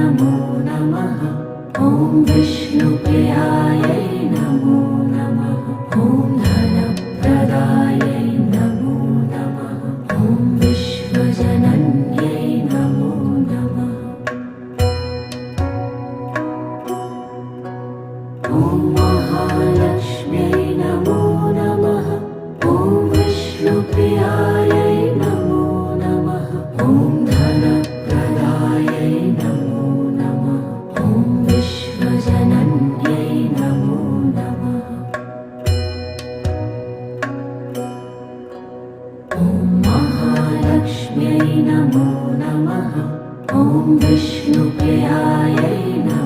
नमो नमः। ॐ विष्णुप्रियायै नमो नमः। ॐ धनप्रदायै नमो नमः। ॐ विश्वजनन्यै नमो नमः। ॐ महालक्ष्म्यै नमो नमः। ॐ विष्णुप्रियायै नमो नमः। ॐ धनप्रदायै नमो नमः। ॐ विश्वजनन्यै नमो नमः। ॐ महालक्ष्म्यै नमो नमः। ॐ विष्णुप्रियायै नमो